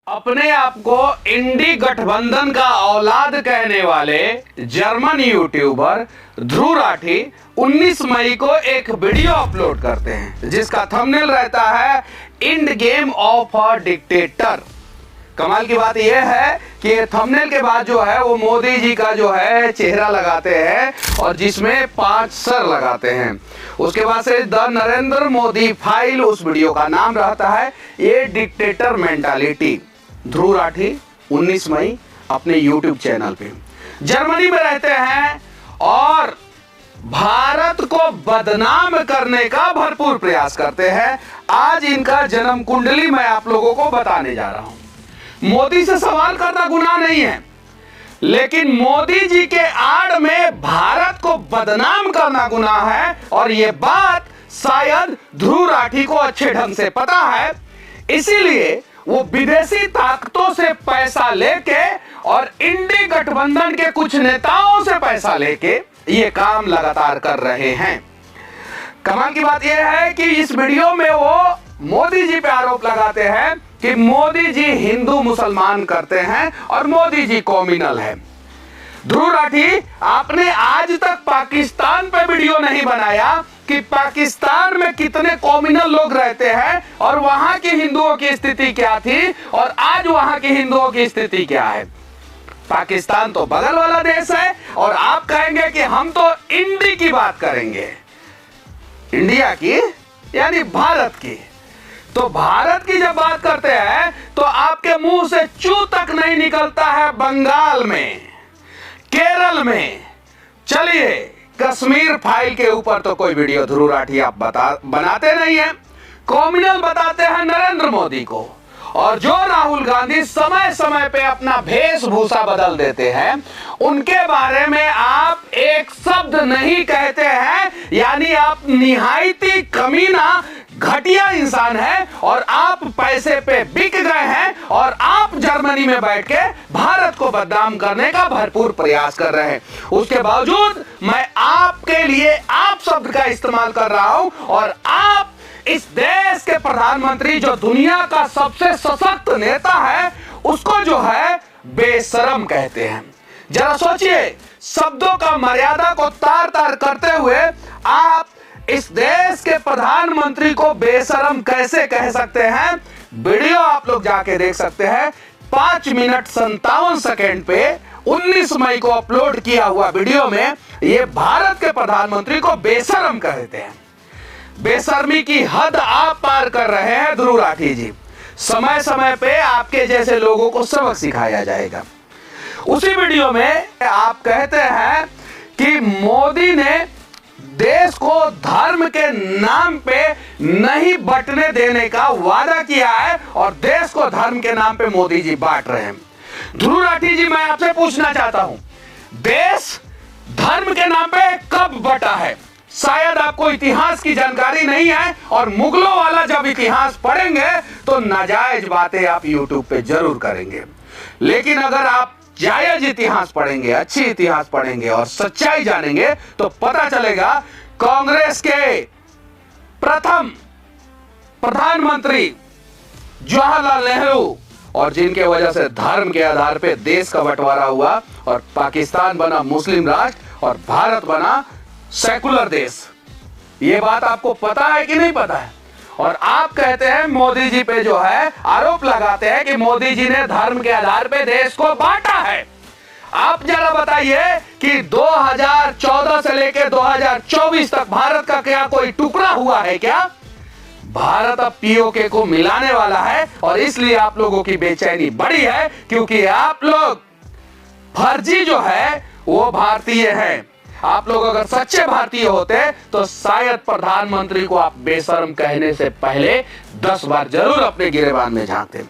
अपने आप को इंडी गठबंधन का औलाद कहने वाले जर्मन यूट्यूबर ध्रुव राठी 19 मई को एक वीडियो अपलोड करते हैं जिसका थंबनेल रहता है end game of a dictator. कमाल की बात यह है कि थंबनेल के बाद जो है वो मोदी जी का जो है चेहरा लगाते हैं और जिसमें 5 सर लगाते हैं। उसके बाद से द नरेंद्र मोदी फाइल उस वीडियो का नाम रहता है ये डिक्टेटर मेंटालिटी। ध्रुव राठी 19 मई अपने YouTube चैनल पे जर्मनी में रहते हैं और भारत को बदनाम करने का भरपूर प्रयास करते हैं। आज इनका जन्म कुंडली मैं आप लोगों को बताने जा रहा हूं। मोदी से सवाल करना गुनाह नहीं है, लेकिन मोदी जी के आड़ में भारत को बदनाम करना गुनाह है और यह बात शायद ध्रुव राठी को अच्छे ढंग से पता है। इसीलिए वो विदेशी ताकतों से पैसा लेके और इंडी गठबंधन के कुछ नेताओं से पैसा लेके ये काम लगातार कर रहे हैं। कमाल की बात यह है कि इस वीडियो में वो मोदी जी पे आरोप लगाते हैं कि मोदी जी हिंदू मुसलमान करते हैं और मोदी जी कॉम्युनल है। ध्रुव राठी, आपने आज तक पाकिस्तान पे वीडियो नहीं बनाया कि पाकिस्तान में कितने कॉम्युनल लोग रहते हैं और वहां के हिंदुओं की स्थिति क्या थी और आज वहां के हिंदुओं की स्थिति क्या है। पाकिस्तान तो बगल वाला देश है और आप कहेंगे कि हम तो इंडी की बात करेंगे, इंडिया की यानी भारत की। तो भारत की जब बात करते हैं तो आपके मुंह से चू तक नहीं निकलता है बंगाल में, केरल में। चलिए, कश्मीर फाइल के ऊपर तो कोई वीडियो ध्रुव राठी आप बनाते नहीं है। कॉम्युनल बताते हैं नरेंद्र मोदी को, और जो राहुल गांधी समय समय पे अपना वेशभूषा बदल देते हैं उनके बारे में आप एक शब्द नहीं कहते हैं। यानी आप निहायती कमीना घटिया इंसान है और आप पैसे पे बिक गए हैं और आप जर्मनी में बैठ के भारत को बदनाम करने का भरपूर प्रयास कर रहे हैं। उसके बावजूद मैं आपके लिए आप शब्द का इस्तेमाल कर रहा हूं और आप इस देश के प्रधानमंत्री जो दुनिया का सबसे सशक्त नेता है उसको जो है बेशरम कहते हैं। जरा सोचिए, शब्दों का मर्यादा को तार तार करते हुए आप इस देश के प्रधानमंत्री को बेशरम कैसे कह सकते हैं। वीडियो आप लोग जाके देख सकते हैं। 5 मिनट 57 सेकेंड पे 19 मई को अपलोड किया हुआ वीडियो में ये भारत के प्रधानमंत्री को बेशरम कहते हैं। बेशर्मी की हद आप पार कर रहे हैं ध्रुव राठी जी। समय समय पे आपके जैसे लोगों को सबक सिखाया जाएगा। उसी वीडियो में आप कहते हैं कि मोदी ने देश को धर्म के नाम पे नहीं बंटने देने का वादा किया है और देश को धर्म के नाम पे मोदी जी बांट रहे हैं। ध्रुव राठी जी, मैं आपसे पूछना चाहता हूं, देश धर्म के नाम पे कब बटा है? शायद आपको इतिहास की जानकारी नहीं है और मुगलों वाला जब इतिहास पढ़ेंगे तो नाजायज बातें आप YouTube पे जरूर करेंगे। लेकिन अगर आप जायज इतिहास पढ़ेंगे, अच्छी इतिहास पढ़ेंगे और सच्चाई जानेंगे तो पता चलेगा कांग्रेस के प्रथम प्रधानमंत्री जवाहरलाल नेहरू, और जिनके वजह से धर्म के आधार पे देश का बंटवारा हुआ और पाकिस्तान बना मुस्लिम राष्ट्र और भारत बना सेकुलर देश। ये बात आपको पता है कि नहीं पता है? और आप कहते हैं मोदी जी पे जो है आरोप लगाते हैं कि मोदी जी ने धर्म के आधार पे देश को बांटा है। आप जरा बताइए कि 2014 से लेकर 2024 तक भारत का क्या कोई टुकड़ा हुआ है क्या? भारत अब पीओके को मिलाने वाला है और इसलिए आप लोगों की बेचैनी बढ़ी है, क्योंकि आप लोग फर्जी जो है वो भारतीय हैं। आप लोग अगर सच्चे भारतीय होते तो शायद प्रधानमंत्री को आप बेशर्म कहने से पहले 10 बार जरूर अपने गिरेबान में झांकते।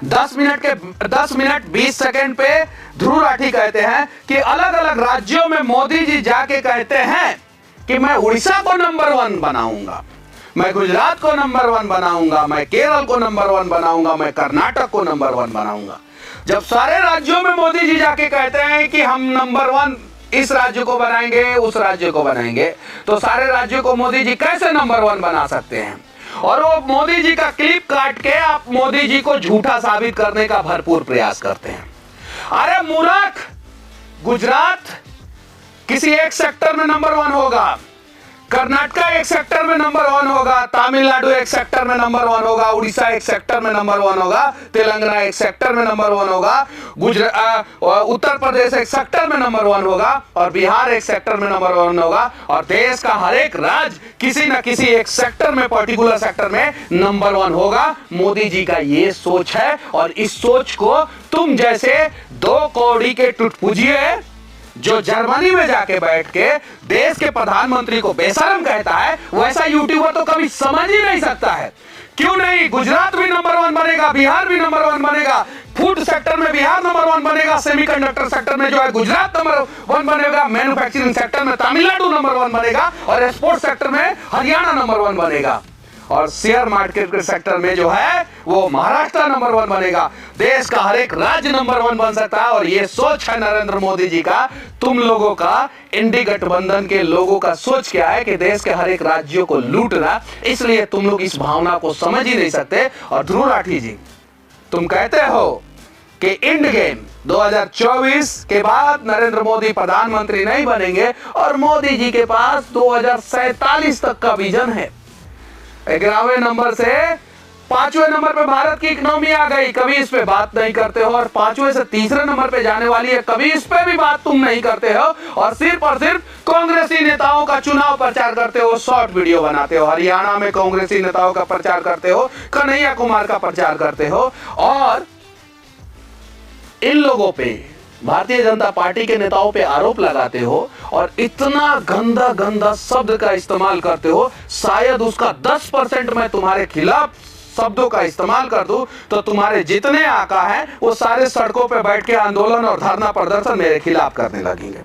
10 मिनट 20 सेकेंड पे ध्रुव राठी कहते हैं कि अलग अलग राज्यों में मोदी जी जाके कहते हैं कि मैं उड़ीसा को नंबर 1 बनाऊंगा, मैं गुजरात को नंबर 1 बनाऊंगा, मैं केरल को नंबर 1 बनाऊंगा, मैं कर्नाटक को नंबर 1 बनाऊंगा। जब सारे राज्यों में मोदी जी जाके कहते हैं कि हम नंबर 1 इस राज्य को बनाएंगे, उस राज्य को बनाएंगे, तो सारे राज्यों को मोदी जी कैसे नंबर 1 बना सकते हैं? और वो मोदी जी का क्लिप काट के आप मोदी जी को झूठा साबित करने का भरपूर प्रयास करते हैं। अरे मूर्ख, गुजरात किसी एक सेक्टर में नंबर 1 होगा, कर्नाटका एक सेक्टर में नंबर 1 होगा, तमिलनाडु एक सेक्टर में नंबर 1 होगा, उड़ीसा एक सेक्टर में नंबर 1 होगा, तेलंगाना एक सेक्टर में नंबर 1 होगा, उत्तर प्रदेश एक सेक्टर में नंबर 1 होगा और बिहार एक सेक्टर में नंबर 1 होगा और देश का हर एक राज्य किसी न किसी एक सेक्टर में, पर्टिकुलर सेक्टर में नंबर 1 होगा। मोदी जी का ये सोच है और इस सोच को तुम जैसे 2 कौड़ी के टुटपुजिए जो जर्मनी में जाके बैठ के देश के प्रधानमंत्री को बेशरम कहता है, वैसा यूट्यूबर तो कभी समझ ही नहीं सकता है। क्यों नहीं? गुजरात भी नंबर 1 बनेगा, बिहार भी नंबर 1 बनेगा, फूड सेक्टर में बिहार नंबर 1 बनेगा, सेमीकंडक्टर सेक्टर में जो है गुजरात नंबर 1 बनेगा, मैन्युफैक्चरिंग सेक्टर में तमिलनाडु नंबर 1 बनेगा और एक्सपोर्ट सेक्टर में हरियाणा नंबर 1 बनेगा और शेयर मार्केट के सेक्टर में जो है वो महाराष्ट्र नंबर 1 बनेगा। देश का हर एक राज्य नंबर 1 बन सकता है और ये सोच है नरेंद्र मोदी जी का। तुम लोगों का, इंडी गठबंधन के लोगों का सोच क्या है कि देश के हर एक राज्यों को लूटना, इसलिए तुम लोग इस भावना को समझ ही नहीं सकते। और ध्रुव राठी जी, तुम कहते हो कि इंड गेम 2024 के बाद नरेंद्र मोदी प्रधानमंत्री नहीं बनेंगे और मोदी जी के पास 2047 तक का विजन है। 11वें नंबर से 5वें नंबर पे भारत की इकोनॉमी आ गई, कभी इस पे बात नहीं करते हो और 5वें से 3रे नंबर पे जाने वाली है, कभी इस पे भी बात तुम नहीं करते हो और सिर्फ कांग्रेसी नेताओं का चुनाव प्रचार करते हो, शॉर्ट वीडियो बनाते हो, हरियाणा में कांग्रेसी नेताओं का प्रचार करते हो, कन्हैया कुमार का प्रचार करते हो और इन लोगों पे, भारतीय जनता पार्टी के नेताओं पे आरोप लगाते हो और इतना गंदा गंदा शब्द का इस्तेमाल करते हो। शायद उसका 10% मैं तुम्हारे खिलाफ शब्दों का इस्तेमाल कर दूं तो तुम्हारे जितने आका हैं वो सारे सड़कों पे बैठ के आंदोलन और धरना प्रदर्शन मेरे खिलाफ करने लगेंगे।